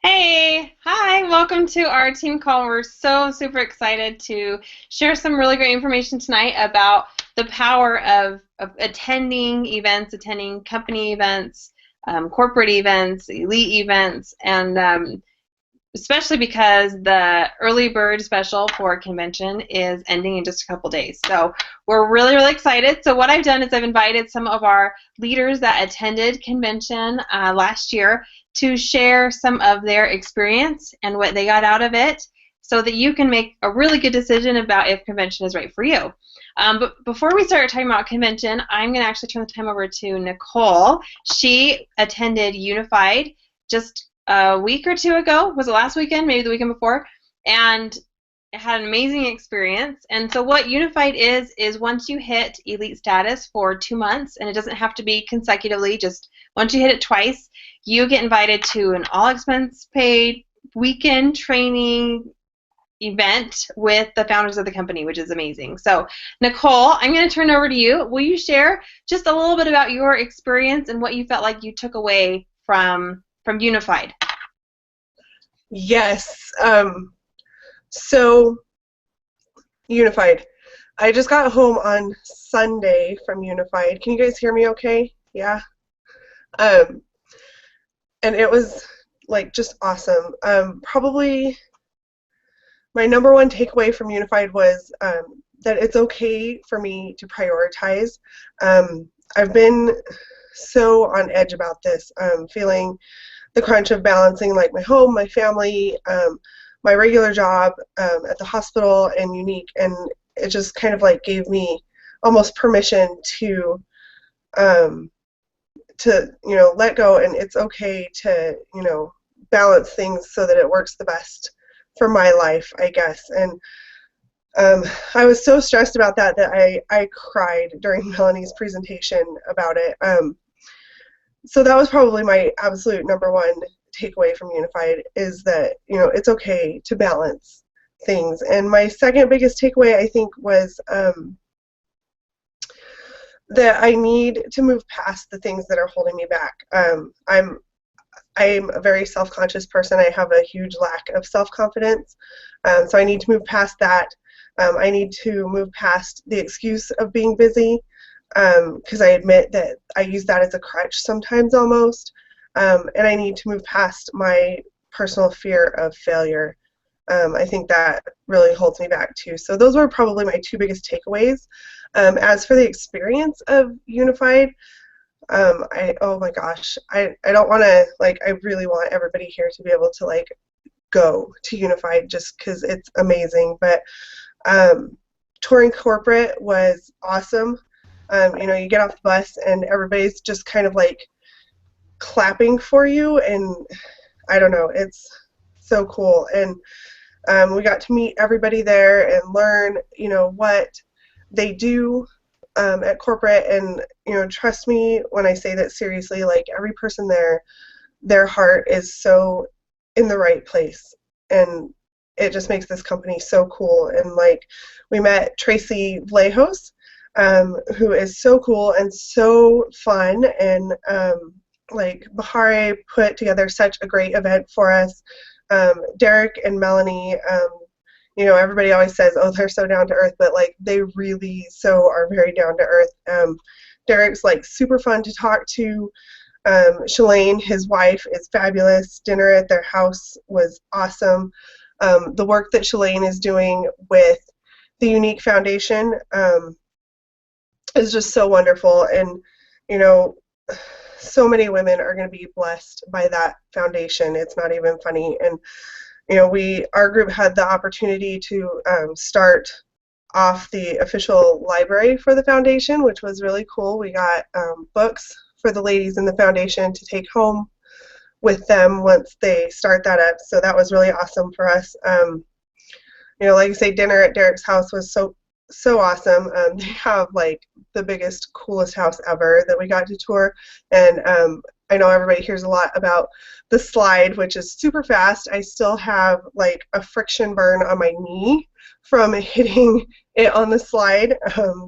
Hey, hi, welcome to our team call. We're so super excited to share some really great information tonight about the power of attending events, attending company events, corporate events, elite events, and especially because the early bird special for convention is ending in just a couple days. So we're really, really excited. So what I've done is I've invited some of our leaders that attended convention last year to share some of their experience and what they got out of it so that you can make a really good decision about if convention is right for you. But before we start talking about convention, I'm going to actually turn the time over to Nicole. She attended Unified just a week or two ago. Was it last weekend? Maybe the weekend before. And had an amazing experience. And so what Unified is once you hit elite status for 2 months, and it doesn't have to be consecutively, just once you hit it twice, you get invited to an all expense paid weekend training event with the founders of the company, which is amazing. So Nicole, I'm going to turn it over to you. Will you share just a little bit about your experience and what you felt like you took away from Unified? Yes. So Unified. I just got home on Sunday from Unified. Can you guys hear me okay? Yeah. Um, and it was like just awesome. Probably my number one takeaway from Unified was that it's okay for me to prioritize. I've been so on edge about this, feeling the crunch of balancing like my home, my family, my regular job at the hospital and Unique, and it just kind of like gave me almost permission um, to let go, and it's okay to balance things so that it works the best for my life, I guess. And I was so stressed about that I cried during Melanie's presentation about it. So that was probably my absolute number one takeaway from Unified, is that it's okay to balance things. And my second biggest takeaway, I think, was that I need to move past the things that are holding me back. I'm a very self-conscious person. I have a huge lack of self-confidence, so I need to move past that. I need to move past the excuse of being busy, because I admit that I use that as a crutch sometimes almost, and I need to move past my personal fear of failure. I think that really holds me back too. So those were probably my two biggest takeaways. As for the experience of Unified, oh my gosh, I don't want to, like, I really want everybody here to be able to like go to Unified just because it's amazing. But touring corporate was awesome. You get off the bus and everybody's just kind of like clapping for you, and I don't know, it's so cool. And we got to meet everybody there and learn, what they do at corporate. And trust me when I say that seriously, like every person there, their heart is so in the right place, and it just makes this company so cool. And like we met Tracy Vlahos, who is so cool and so fun, and like Bahare put together such a great event for us. Derek and Melanie, everybody always says, oh, they're so down to earth, but like they really so are very down to earth. Derek's like super fun to talk to. Shalane, his wife, is fabulous. Dinner at their house was awesome. The work that Shalane is doing with the Unique Foundation is just so wonderful. And, so many women are going to be blessed by that foundation. It's not even funny. And, our group had the opportunity to start off the official library for the foundation, which was really cool. We got books for the ladies in the foundation to take home with them once they start that up. So that was really awesome for us. Like I say, dinner at Derek's house was so awesome. They have like the biggest, coolest house ever that we got to tour. And I know everybody hears a lot about the slide, which is super fast. I still have like a friction burn on my knee from hitting it on the slide.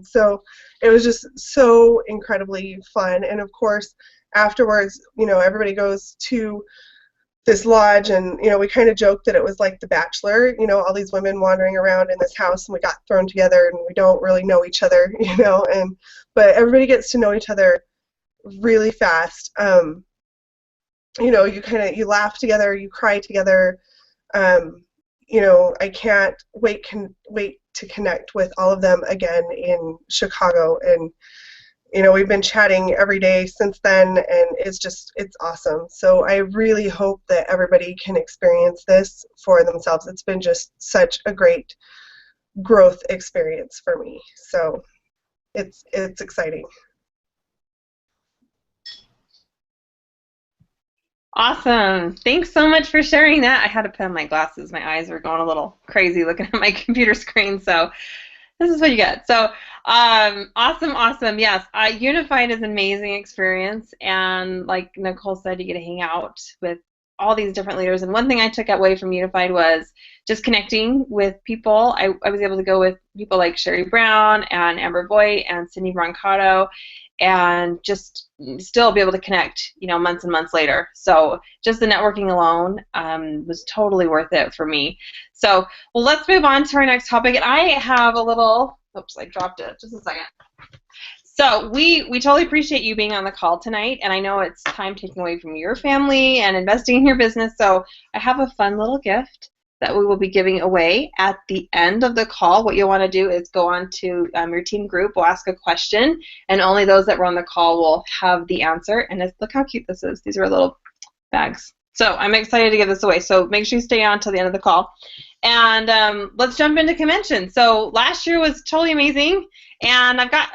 So it was just so incredibly fun. And of course, afterwards, everybody goes to this lodge, and we kind of joked that it was like The Bachelor, all these women wandering around in this house, and we got thrown together, and we don't really know each other, and but everybody gets to know each other really fast. You laugh together, you cry together. I can't wait to connect with all of them again in Chicago, and we've been chatting every day since then, and it's awesome. So I really hope that everybody can experience this for themselves. It's been just such a great growth experience for me. So it's exciting. Awesome. Thanks so much for sharing that. I had to put on my glasses. My eyes were going a little crazy looking at my computer screen. So this is what you get. So awesome, awesome. Yes, Unified is an amazing experience. And like Nicole said, you get to hang out with all these different leaders. And one thing I took away from Unified was just connecting with people. I was able to go with people like Sherry Brown and Amber Voigt and Cindy Brancato, and just still be able to connect, months and months later. So just the networking alone was totally worth it for me. So, well, let's move on to our next topic. And I have a little, oops, I dropped it. Just a second. So we totally appreciate you being on the call tonight, and I know it's time taken away from your family and investing in your business. So I have a fun little gift that we will be giving away at the end of the call. What you'll want to do is go on to your team group, we'll ask a question, and only those that were on the call will have the answer. And look how cute this is. These are little bags. So I'm excited to give this away. So make sure you stay on till the end of the call. And let's jump into convention. So last year was totally amazing, and I've got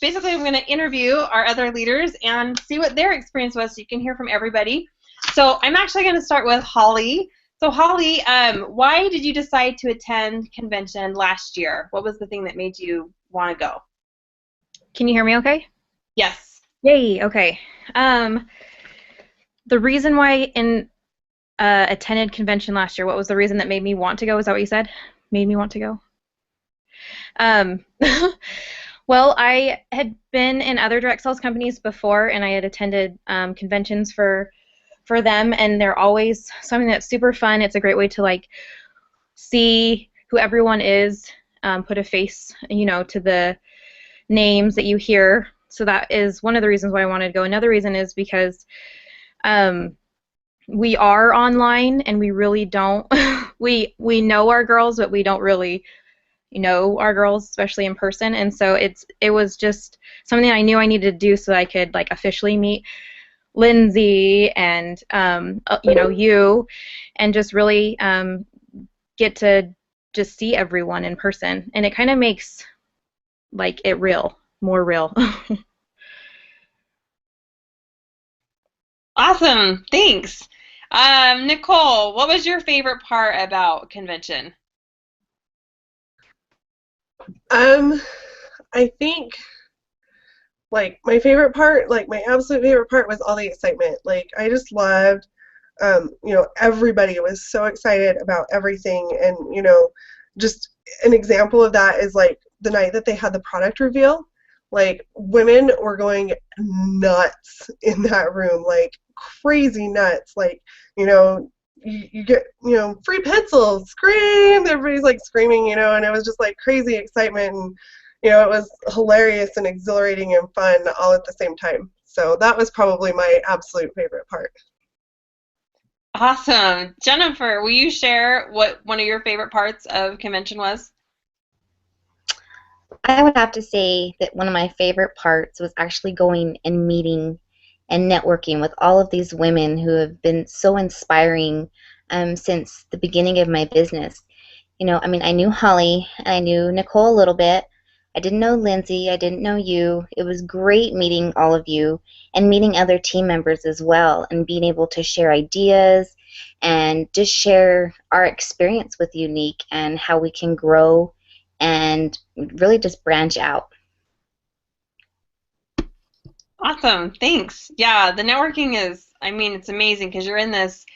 basically I'm going to interview our other leaders and see what their experience was, so you can hear from everybody. So I'm actually going to start with Holly. So Holly, why did you decide to attend convention last year? What was the thing that made you want to go? Can you hear me okay? Yes. Yay, okay. The reason why attended convention last year, what was the reason that made me want to go? Is that what you said? Made me want to go? Well, I had been in other direct sales companies before, and I had attended conventions for them, and they're always something that's super fun. It's a great way to see who everyone is, put a face, to the names that you hear. So that is one of the reasons why I wanted to go. Another reason is because we are online, and we really don't we know our girls, but we don't really know our girls, especially in person. And so it was just something I knew I needed to do so that I could officially meet Lindsay and you, and just really get to just see everyone in person, and it kind of makes it more real. Awesome, thanks. Nicole, what was your favorite part about convention? I think my favorite part, my absolute favorite part was all the excitement. I just loved, everybody was so excited about everything, and just an example of that is the night that they had the product reveal. Women were going nuts in that room, crazy nuts. You get, free pencils, scream, everybody's screaming, and it was just crazy excitement, and it was hilarious and exhilarating and fun all at the same time. So that was probably my absolute favorite part. Awesome. Jennifer, will you share what one of your favorite parts of convention was? I would have to say that one of my favorite parts was actually going and meeting and networking with all of these women who have been so inspiring since the beginning of my business. I knew Holly, and I knew Nicole a little bit. I didn't know Lindsay, I didn't know you. It was great meeting all of you and meeting other team members as well, and being able to share ideas and just share our experience with Unique and how we can grow and really just branch out. Awesome, thanks. Yeah, the networking is, it's amazing because you're in this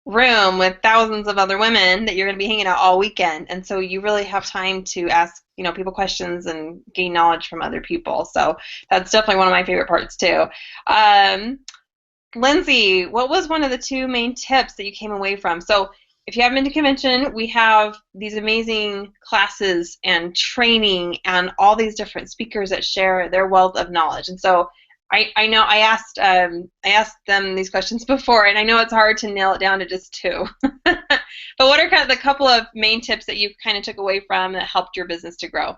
room with thousands of other women that you're going to be hanging out all weekend, and so you really have time to ask people questions and gain knowledge from other people. So that's definitely one of my favorite parts too. Lindsay, what was one of the two main tips that you came away from? So if you haven't been to convention, we have these amazing classes and training and all these different speakers that share their wealth of knowledge. And so I know I asked them these questions before, and I know it's hard to nail it down to just two. But what are kind of the couple of main tips that you kind of took away from that helped your business to grow?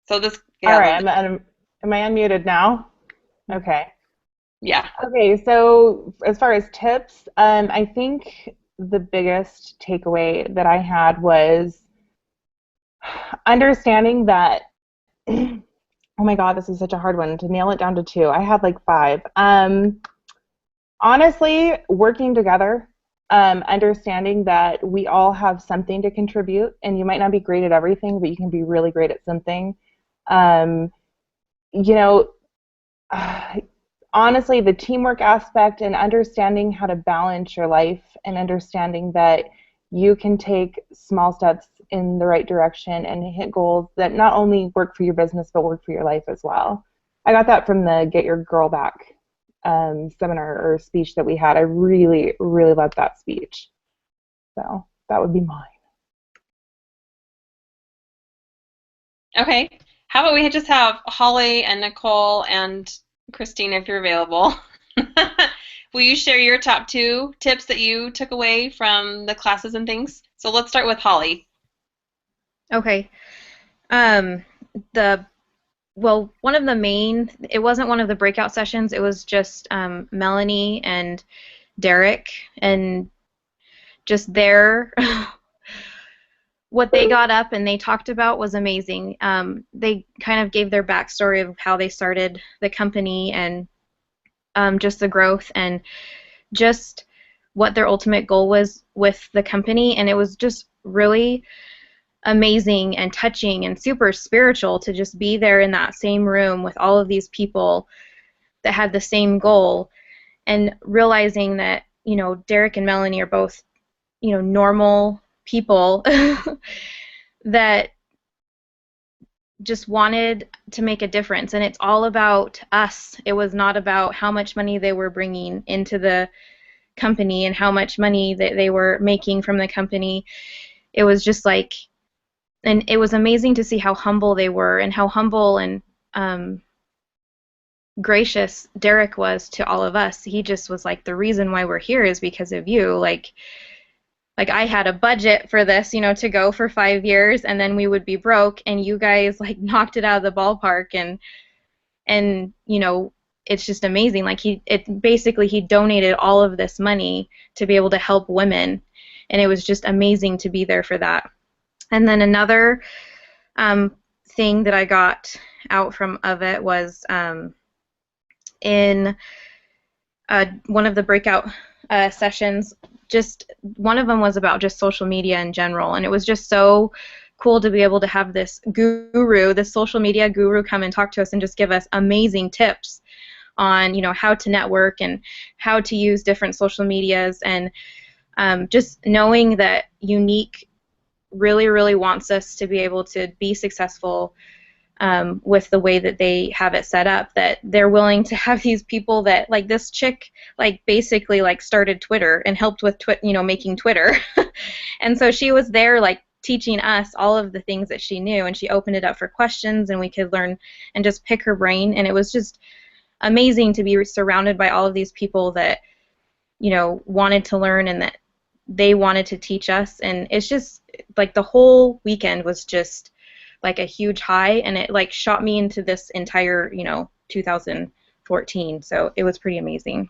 So this, yeah, All right, am I unmuted now? Okay. yeah. Okay, so as far as tips, I think the biggest takeaway that I had was understanding that, oh my God, this is such a hard one to nail it down to two. I had like five. Honestly, working together, understanding that we all have something to contribute, and you might not be great at everything, but you can be really great at something. You know, honestly, the teamwork aspect and understanding how to balance your life and understanding that you can take small steps in the right direction and hit goals that not only work for your business but work for your life as well. I got that from the Get Your Girl Back seminar or speech that we had. I really, really loved that speech. So that would be mine. Okay. How about we just have Holly and Nicole and Christine, if you're available. Will you share your top two tips that you took away from the classes and things? So let's start with Holly. Okay. One of the main, it wasn't one of the breakout sessions, it was just Melanie and Derek, and just what they got up and they talked about was amazing. They kind of gave their backstory of how they started the company and just the growth and just what their ultimate goal was with the company, and it was just really amazing and touching and super spiritual to just be there in that same room with all of these people that had the same goal, and realizing that, you know, Derek and Melanie are both, you know, normal people that just wanted to make a difference, and it's all about us. It was not about how much money they were bringing into the company and how much money that they were making from the company. It was just like, and it was amazing to see how humble they were and how humble and gracious Derek was to all of us. He just was like, the reason why we're here is because of you. Like I had a budget for this, you know, to go for 5 years, and then we would be broke, and you guys like knocked it out of the ballpark, and you know, it's just amazing. Like he donated all of this money to be able to help women, and it was just amazing to be there for that. And then another thing that I got out of it was in one of the breakout sessions, just one of them was about just social media in general, and it was just so cool to be able to have this social media guru come and talk to us and just give us amazing tips on, you know, how to network and how to use different social medias, and just knowing that Unique really, really wants us to be able to be successful with the way that they have it set up, that they're willing to have these people that, like this chick, like basically like started Twitter and helped with making Twitter. And so she was there like teaching us all of the things that she knew, and she opened it up for questions, and we could learn and just pick her brain, and it was just amazing to be surrounded by all of these people that, you know, wanted to learn and that they wanted to teach us. And it's just like the whole weekend was just like a huge high, and it like shot me into this entire, you know, 2014. So it was pretty amazing.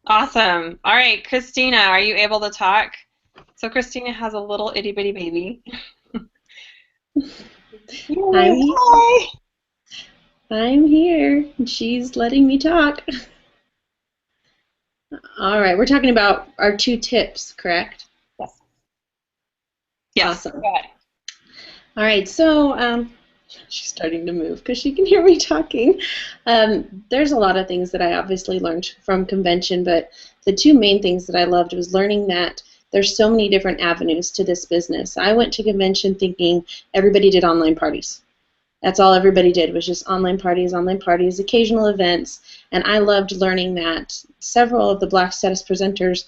Awesome. All right, Christina, are you able to talk? So Christina has a little itty bitty baby. I'm here, and she's letting me talk. All right, we're talking about our two tips, correct? Yes. Yes. Awesome. All right, so she's starting to move because she can hear me talking. There's a lot of things that I obviously learned from convention, but the two main things that I loved was learning that there's so many different avenues to this business. I went to convention thinking everybody did online parties. That's all everybody did, was just online parties, occasional events, and I loved learning that several of the Black Status presenters,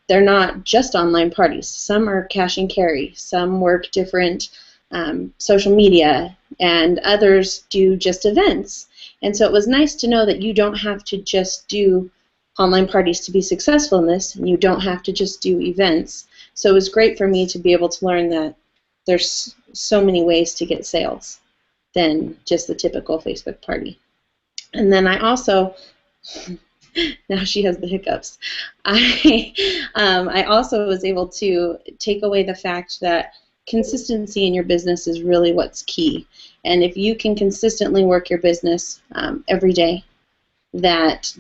they're not just online parties. Some are cash and carry, some work different social media, and others do just events. And so it was nice to know that you don't have to just do online parties to be successful in this, and you don't have to just do events. So it was great for me to be able to learn that there's so many ways to get sales than just the typical Facebook party. And then I also, now she has the hiccups, I also was able to take away the fact that consistency in your business is really what's key. And if you can consistently work your business every day, that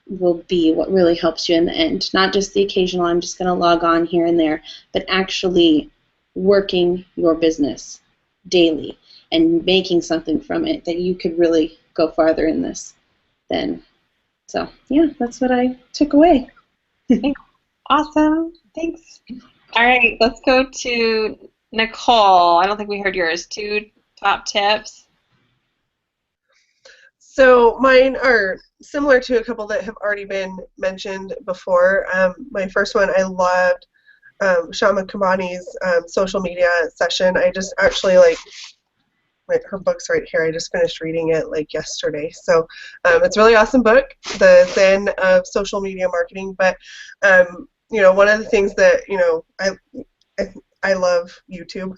will be what really helps you in the end. Not just the occasional, I'm just going to log on here and there, but actually working your business daily and making something from it that you could really go farther in this then. So, yeah, that's what I took away. Awesome. Thanks. All right, let's go to Nicole. I don't think we heard yours. 2 top tips. So mine are similar to a couple that have already been mentioned before. My first one, I loved Shama Kabani's social media session. I just actually her book's right here. I just finished reading it like yesterday. So it's a really awesome book, The Zen of Social Media Marketing. But you know, one of the things that, you know, I love YouTube.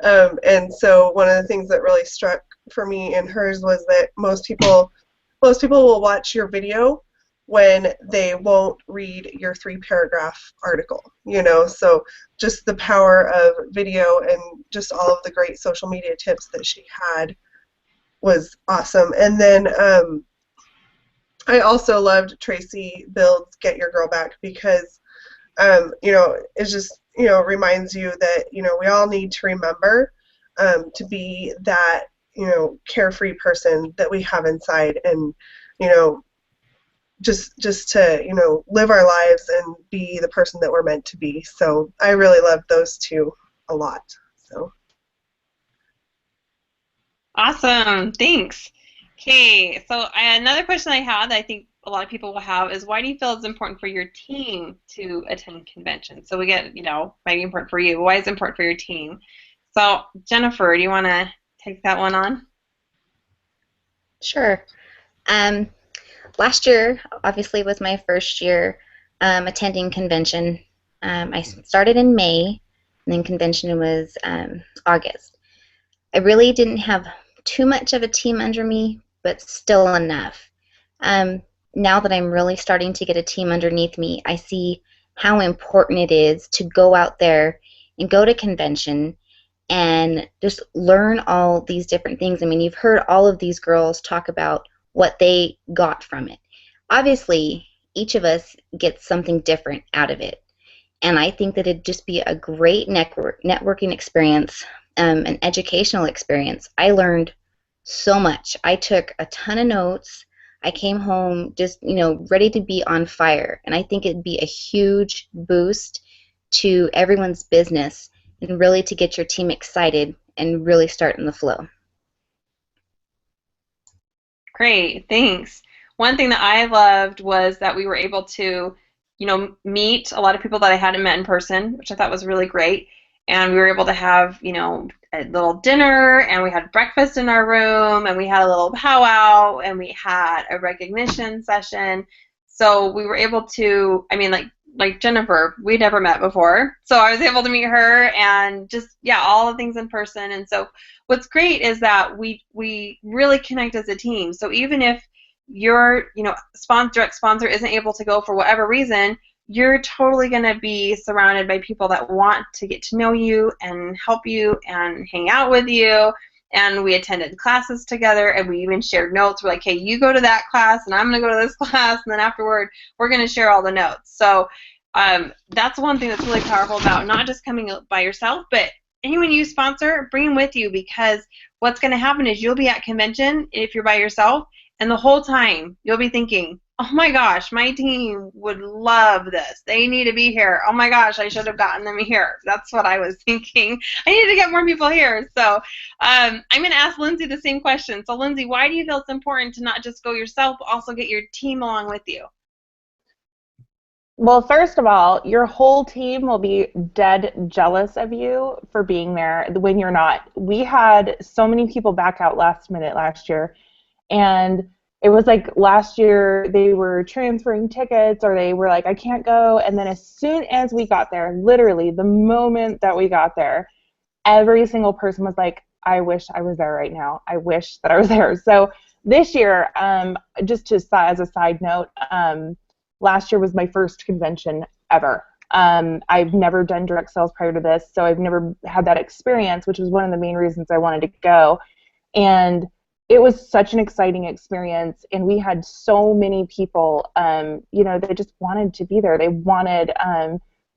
And so one of the things that really struck for me in hers was that most people will watch your video when they won't read your 3-paragraph article, you know. So just the power of video and just all of the great social media tips that she had was awesome. And then I also loved Tracy Bill's Get Your Girl Back, because you know, it's just, you know, reminds you that, you know, we all need to remember to be that, you know, carefree person that we have inside, and, you know, just to, you know, live our lives and be the person that we're meant to be. So I really love those 2 a lot. So Awesome. Thanks. Okay, so another question I had that I think a lot of people will have is, why do you feel it's important for your team to attend conventions? So we get, you know, might be important for you. Why is it important for your team? So Jennifer, do you want to take that one on? Sure. Last year, obviously, was my first year attending convention. I started in May, and then convention was August. I really didn't have too much of a team under me, but still enough. Now that I'm really starting to get a team underneath me, I see how important it is to go out there and go to convention and just learn all these different things. I mean, you've heard all of these girls talk about what they got from it. Obviously, each of us gets something different out of it. And I think that it'd just be a great networking experience, an educational experience. I learned so much. I took a ton of notes. I came home just, you know, ready to be on fire. And I think it'd be a huge boost to everyone's business and really to get your team excited and really start in the flow. Great, thanks. One thing that I loved was that we were able to, you know, meet a lot of people that I hadn't met in person, which I thought was really great. And we were able to have, you know, a little dinner, and we had breakfast in our room, and we had a little powwow, and we had a recognition session. So we were able to, I mean, like Jennifer, we'd never met before. So I was able to meet her, and just, yeah, all the things in person. And so what's great is that we really connect as a team. So even if your, you know, direct sponsor isn't able to go for whatever reason, you're totally going to be surrounded by people that want to get to know you and help you and hang out with you. And we attended classes together, and we even shared notes. We're like, hey, you go to that class, and I'm going to go to this class, and then afterward, we're going to share all the notes. So that's one thing that's really powerful about not just coming by yourself, but anyone you sponsor, bring them with you, because what's going to happen is you'll be at convention if you're by yourself, and the whole time you'll be thinking, oh my gosh, my team would love this. They need to be here. Oh my gosh, I should have gotten them here. That's what I was thinking. I need to get more people here. So I'm going to ask Lindsay the same question. So Lindsay, why do you feel it's important to not just go yourself, but also get your team along with you? Well, first of all, your whole team will be dead jealous of you for being there when you're not. We had so many people back out last minute last year, and it was like last year they were transferring tickets or they were like, I can't go. And then as soon as we got there, literally the moment that we got there, every single person was like, I wish I was there right now. I wish that I was there. So this year, just as a side note, last year was my first convention ever. I've never done direct sales prior to this, so I've never had that experience, which was one of the main reasons I wanted to go. And it was such an exciting experience, and we had so many people, they just wanted to be there. They wanted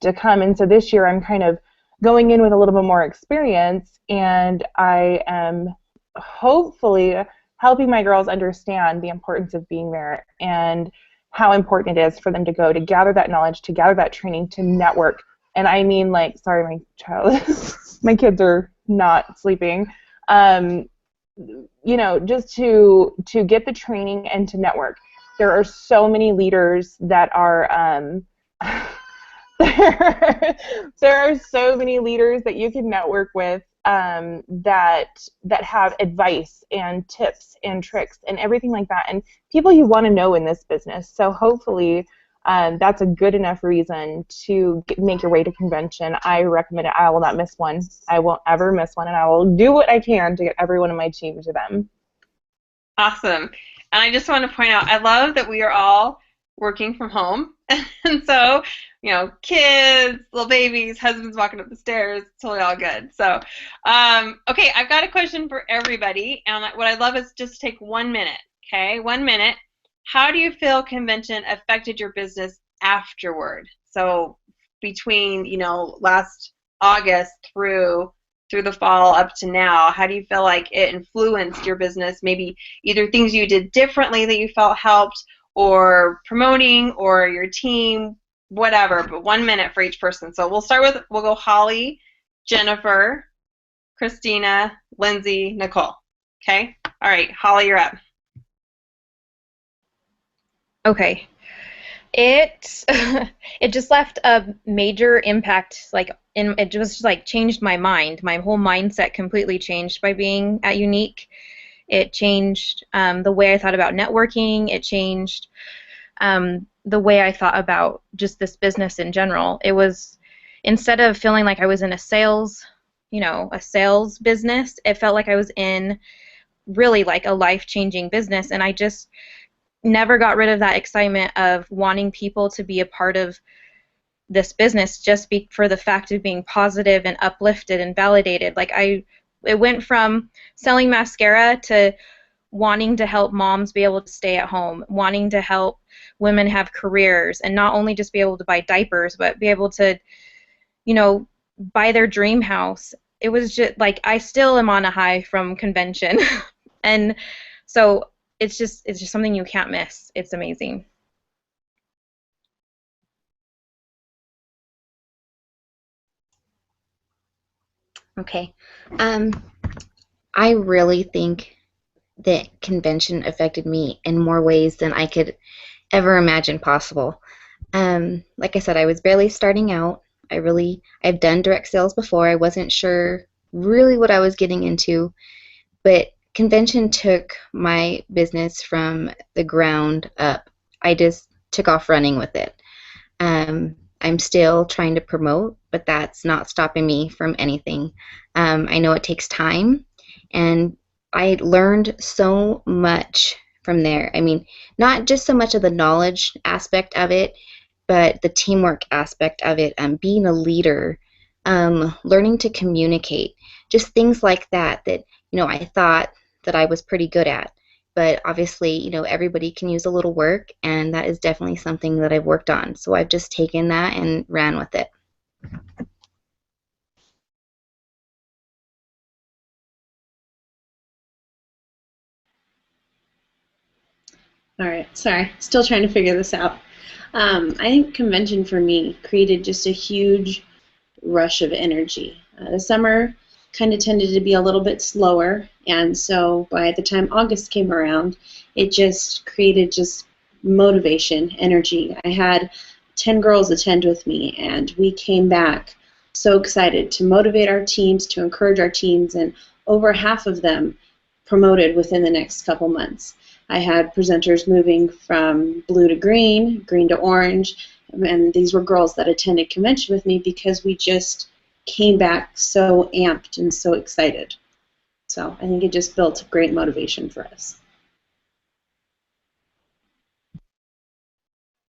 to come. And so this year I'm kind of going in with a little bit more experience, and I am hopefully helping my girls understand the importance of being there and how important it is for them to go, to gather that knowledge, to gather that training, to network. And I mean, like, sorry, my child, my kids are not sleeping. Just to get the training and to network. There are so many leaders that are, there are so many leaders that you can network with that have advice and tips and tricks and everything like that, and people you want to know in this business. So hopefully that's a good enough reason to make your way to convention. I recommend it. I will not miss one. I won't ever miss one, and I will do what I can to get everyone in my team to them. Awesome. And I just want to point out, I love that we are all working from home. And so, kids, little babies, husbands walking up the stairs, totally all good. So, okay, I've got a question for everybody. And what I'd love is just take 1 minute, okay? 1 minute. How do you feel convention affected your business afterward? So between, last August through the fall up to now, how do you feel like it influenced your business? Maybe either things you did differently that you felt helped, or promoting, or your team, whatever, but 1 minute for each person. So we'll go Holly, Jennifer, Christina, Lindsay, Nicole. Okay? All right, Holly, you're up. Okay. It it just left a major impact, it just changed my mind. My whole mindset completely changed by being at Younique. It changed the way I thought about networking. It changed the way I thought about just this business in general. It was, instead of feeling like I was in a sales business, it felt like I was in really like a life-changing business, and I just never got rid of that excitement of wanting people to be a part of this business just for the fact of being positive and uplifted and validated. It went from selling mascara to wanting to help moms be able to stay at home, wanting to help women have careers, and not only just be able to buy diapers, but be able to, buy their dream house. It was just I still am on a high from convention. And so it's just something you can't miss. It's amazing. Okay. I really think that convention affected me in more ways than I could ever imagine possible. Like I said, I was barely starting out. I've done direct sales before. I wasn't sure really what I was getting into, but convention took my business from the ground up. I just took off running with it. I'm still trying to promote, but that's not stopping me from anything. I know it takes time, and I learned so much from there. I mean, not just so much of the knowledge aspect of it, but the teamwork aspect of it, being a leader, learning to communicate, just things like that I thought that I was pretty good at. But obviously, everybody can use a little work, and that is definitely something that I've worked on. So I've just taken that and ran with it. All right, sorry, still trying to figure this out. I think convention for me created just a huge rush of energy. The summer kind of tended to be a little bit slower, and so by the time August came around, it just created just motivation, energy. I had 10 girls attend with me, and we came back so excited to motivate our teams, to encourage our teams, and over half of them promoted within the next couple months. I had presenters moving from blue to green, green to orange, and these were girls that attended convention with me because we just came back so amped and so excited. So I think it just built great motivation for us.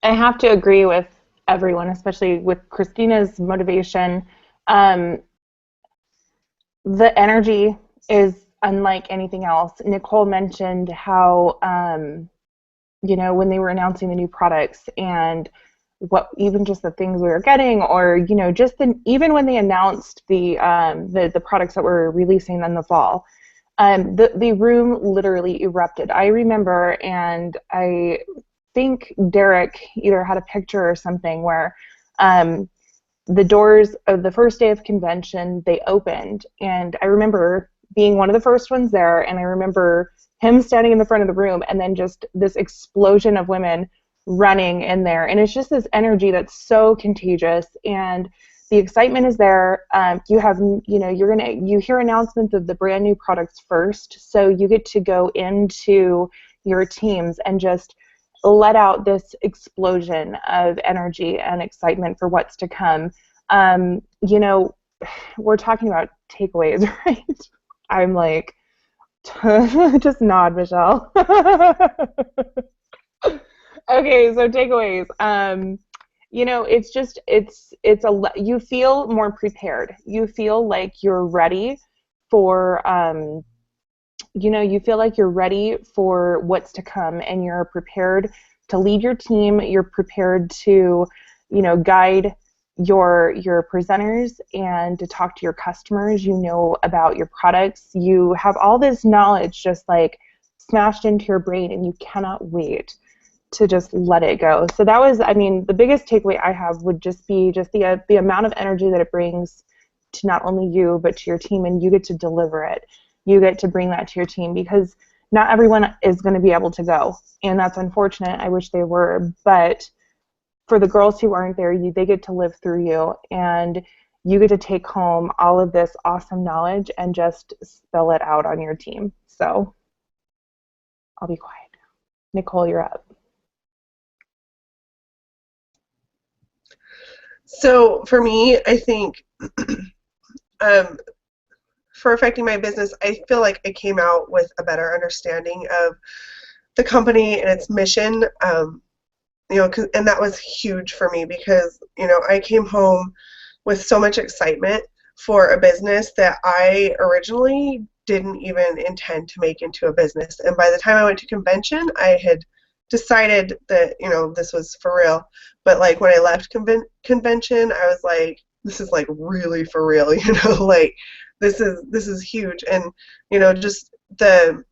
I have to agree with everyone, especially with Christina's motivation. The energy is unlike anything else. Nicole mentioned how, when they were announcing the new products and even just the things we were getting, or just even when they announced the products that we're releasing in the fall, the room literally erupted. I remember, and I think Derek either had a picture or something where the doors of the first day of convention, they opened, and I remember being one of the first ones there, and I remember him standing in the front of the room, and then just this explosion of women running in there, and it's just this energy that's so contagious, and the excitement is there. You hear announcements of the brand new products first, so you get to go into your teams and just let out this explosion of energy and excitement for what's to come. We're talking about takeaways, right? I'm like, just nod, Michelle. Okay, so takeaways. You feel more prepared. You feel like you're ready for, you feel like you're ready for what's to come, and you're prepared to lead your team. You're prepared to, guide your presenters and to talk to your customers. You know about your products. You have all this knowledge just like smashed into your brain, and you cannot wait to just let it go. So that was, the biggest takeaway I have would just be just the amount of energy that it brings to not only you, but to your team, and you get to deliver it. You get to bring that to your team, because not everyone is going to be able to go, and that's unfortunate. I wish they were, but for the girls who aren't there, they get to live through you, and you get to take home all of this awesome knowledge and just spill it out on your team. So I'll be quiet. Nicole, you're up. So for me, I think for affecting my business, I feel like I came out with a better understanding of the company and its mission. And that was huge for me, because I came home with so much excitement for a business that I originally didn't even intend to make into a business. And by the time I went to convention, I had decided that this was for real. But like when I left convention, I was like, this is like really for real. Like this is huge. And just the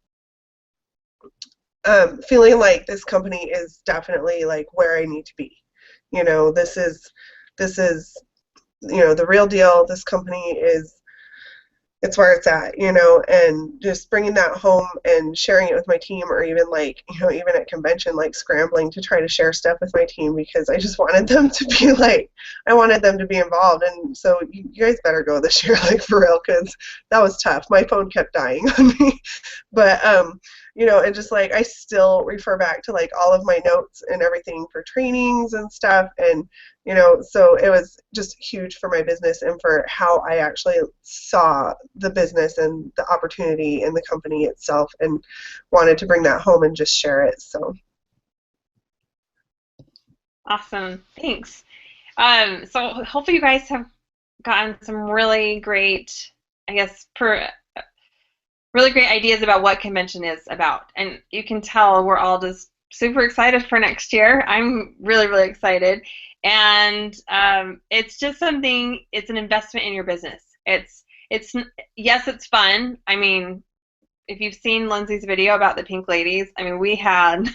feeling like this company is definitely like where I need to be. This is the real deal. This company it's where it's at, and just bringing that home and sharing it with my team, or even like, even at convention, like scrambling to try to share stuff with my team, because I just wanted them to be like, I wanted them to be involved. And so you guys better go this year, like for real, because that was tough. My phone kept dying on me. But, and just like, I still refer back to like all of my notes and everything for trainings and stuff. And, so it was just huge for my business and for how I actually saw the business and the opportunity in the company itself, and wanted to bring that home and just share it. So awesome, thanks. So hopefully you guys have gotten some really great, really great ideas about what convention is about, and you can tell we're all just super excited for next year. I'm really, really excited, and it's just something. It's an investment in your business. Yes, it's fun. If you've seen Lindsay's video about the Pink Ladies, we had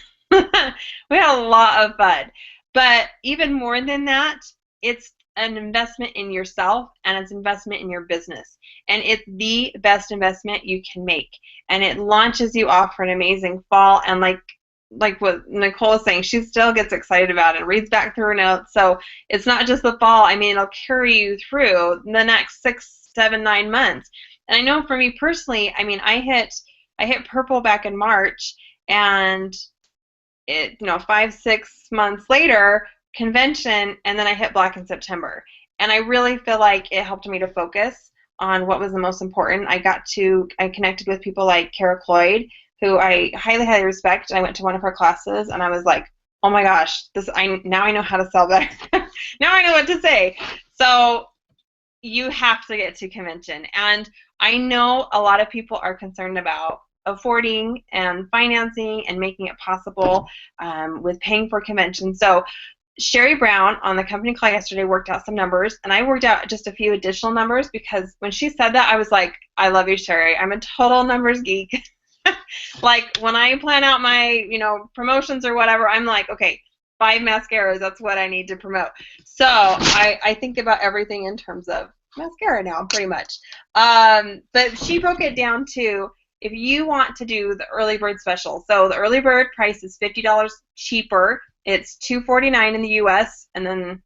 We had a lot of fun. But even more than that, it's an investment in yourself and it's investment in your business. And it's the best investment you can make. And it launches you off for an amazing fall. And like what Nicole was saying, she still gets excited about it and reads back through her notes. So it's not just the fall. I mean, it'll carry you through the next 6, 7, 9 months. And I know for me personally, I mean, I hit purple back in March, and it, 5, 6 months later, convention, and then I hit black in September. And I really feel like it helped me to focus on what was the most important. I connected with people like Kara Cloyd, who I highly, highly respect. I went to one of her classes, and I was like, oh my gosh, now I know how to sell better. Now I know what to say. So you have to get to convention. And I know a lot of people are concerned about affording and financing and making it possible with paying for convention. So Sherry Brown on the company call yesterday worked out some numbers, and I worked out just a few additional numbers because when she said that, I was like, I love you, Sherry. I'm a total numbers geek. Like when I plan out my, promotions or whatever, I'm like, okay, 5 mascaras, that's what I need to promote. So I think about everything in terms of mascara now, pretty much. But she broke it down to, if you want to do the early bird special, so the early bird price is $50 cheaper. It's $249 in the U.S., and then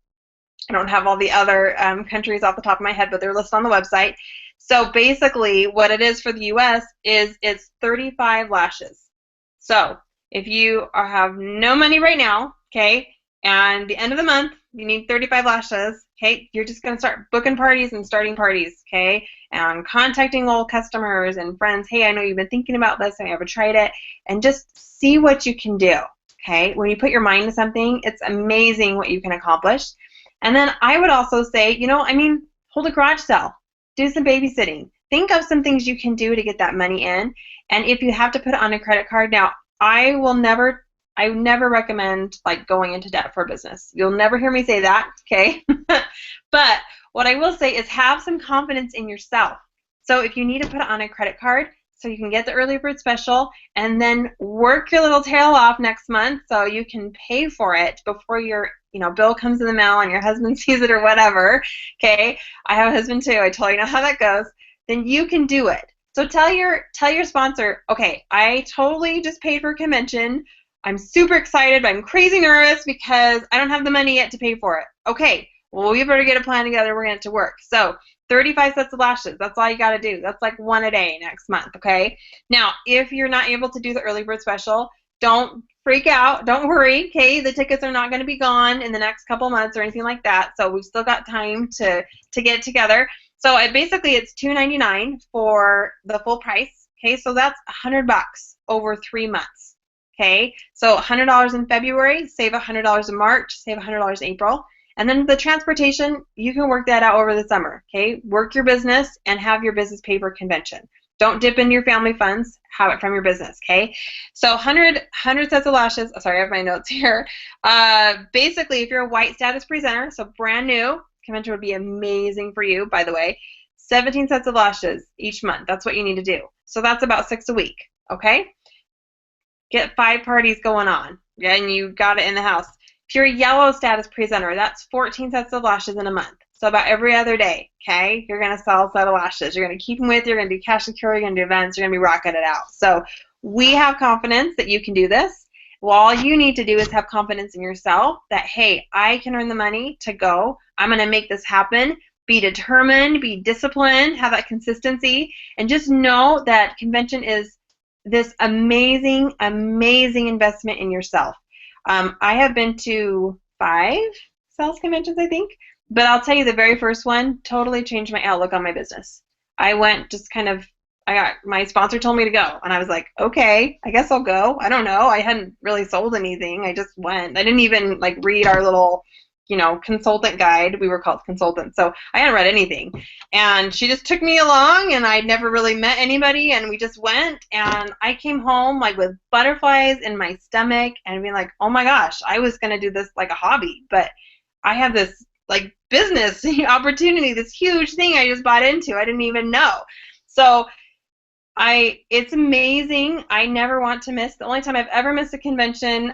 I don't have all the other countries off the top of my head, but they're listed on the website. So basically what it is for the U.S. is it's 35 lashes. So if you have no money right now, okay, and the end of the month you need 35 lashes, okay, you're just going to start booking parties and starting parties, okay, and contacting old customers and friends. Hey, I know you've been thinking about this, have you ever tried it? And just see what you can do, okay? When you put your mind to something, it's amazing what you can accomplish. And then I would also say, hold a garage sale. Do some babysitting. Think of some things you can do to get that money in. And if you have to put it on a credit card, now I never recommend like going into debt for a business. You'll never hear me say that, okay? But what I will say is have some confidence in yourself. So if you need to put it on a credit card so you can get the early bird special and then work your little tail off next month so you can pay for it before your bill comes in the mail and your husband sees it or whatever, okay? I have a husband too. I totally know how that goes. Then you can do it. So tell your sponsor, okay, I totally just paid for a convention. I'm super excited, but I'm crazy nervous because I don't have the money yet to pay for it. Okay, well, we better get a plan together. We're going to get to work. So 35 sets of lashes. That's all you got to do. That's like 1 a day next month, okay? Now, if you're not able to do the early bird special, don't freak out. Don't worry, okay? The tickets are not going to be gone in the next couple months or anything like that. So we've still got time to get it together. So basically it's $299 for the full price, okay? So that's $100 over 3 months. Okay, so $100 in February, save $100 in March, save $100 in April. And then the transportation, you can work that out over the summer, okay? Work your business and have your business pay for convention. Don't dip into your family funds, have it from your business, okay? So 100 sets of lashes. Oh, sorry, I have my notes here. Basically, if you're a white status presenter, so brand new, convention would be amazing for you, by the way. 17 sets of lashes each month. That's what you need to do. So that's about 6 a week, okay? Get 5 parties going on, and you got it in the house. If you're a yellow status presenter, that's 14 sets of lashes in a month. So about every other day, okay, you're going to sell a set of lashes. You're going to keep them with you. You're going to do cash security. You're going to do events. You're going to be rocking it out. So we have confidence that you can do this. Well, all you need to do is have confidence in yourself that, hey, I can earn the money to go. I'm going to make this happen. Be determined. Be disciplined. Have that consistency. And just know that convention is this amazing, amazing investment in yourself. I have been to 5 sales conventions, I think, but I'll tell you the very first one totally changed my outlook on my business. I went my sponsor told me to go, and I was like, okay, I guess I'll go. I don't know. I hadn't really sold anything. I just went. I didn't even read our little consultant guide. We were called consultants, so I hadn't read anything. And she just took me along, and I'd never really met anybody, and we just went, and I came home with butterflies in my stomach and being like, oh my gosh, I was going to do this like a hobby, but I have this business opportunity, this huge thing I just bought into. I didn't even know. So It's amazing. I never want to miss. The only time I've ever missed a convention,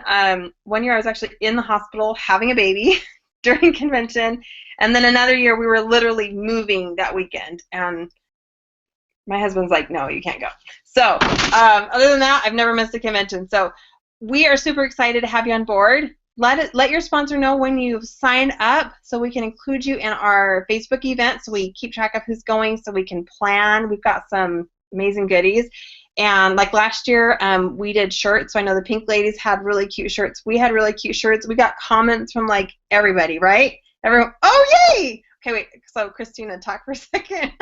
1 year I was actually in the hospital having a baby during convention, and then another year we were literally moving that weekend, and my husband's like, no, you can't go. So other than that, I've never missed a convention. So we are super excited to have you on board. Let your sponsor know when you've signed up so we can include you in our Facebook event so we keep track of who's going so we can plan. We've got some amazing goodies. And like last year, we did shirts. So I know the Pink Ladies had really cute shirts. We had really cute shirts. We got comments from like everybody, right? Everyone, oh, yay! Okay, wait. So Christina, talk for a second.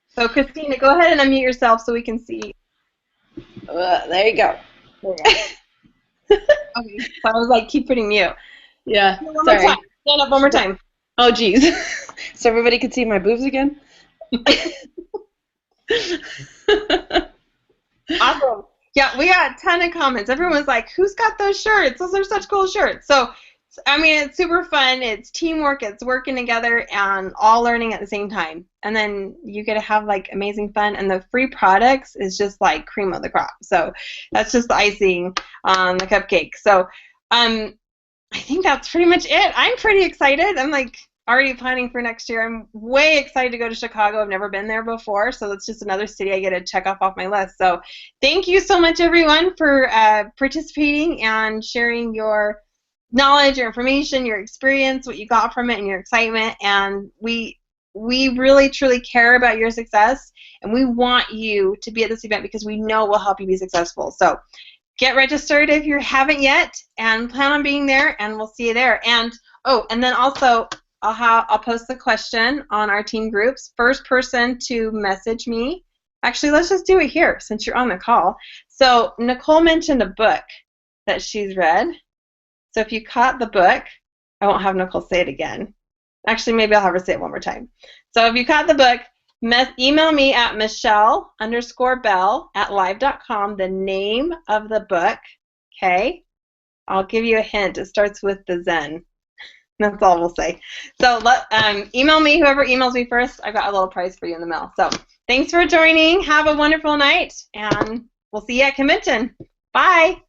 So Christina, go ahead and unmute yourself so we can see. There you go. Okay, so I was like, keep putting mute. Yeah, One more sorry. time. Stand up one more time. Oh, geez. So everybody could see my boobs again? Awesome. Yeah, we got a ton of comments. Everyone was like, who's got those shirts? Those are such cool shirts. So, I mean, it's super fun. It's teamwork. It's working together and all learning at the same time. And then you get to have, like, amazing fun. And the free products is just, like, cream of the crop. So that's just the icing on the cupcake. So I think that's pretty much it. I'm pretty excited. I'm, like, already planning for next year. I'm way excited to go to Chicago. I've never been there before, so that's just another city I get to check off my list. So thank you so much, everyone, for participating and sharing your knowledge, your information, your experience, what you got from it, and your excitement. And we really, truly care about your success, and we want you to be at this event because we know we'll help you be successful. So get registered if you haven't yet, and plan on being there, and we'll see you there. And oh, and then also, I'll post the question on our team groups. First person to message me. Actually, let's just do it here since you're on the call. So Nicole mentioned a book that she's read. So if you caught the book, I won't have Nicole say it again. Actually, maybe I'll have her say it one more time. So if you caught the book, email me at michelle_bell@live.com the name of the book. Okay? I'll give you a hint. It starts with the Zen. That's all we'll say. So email me, whoever emails me first. I've got a little prize for you in the mail. So thanks for joining. Have a wonderful night, and we'll see you at convention. Bye.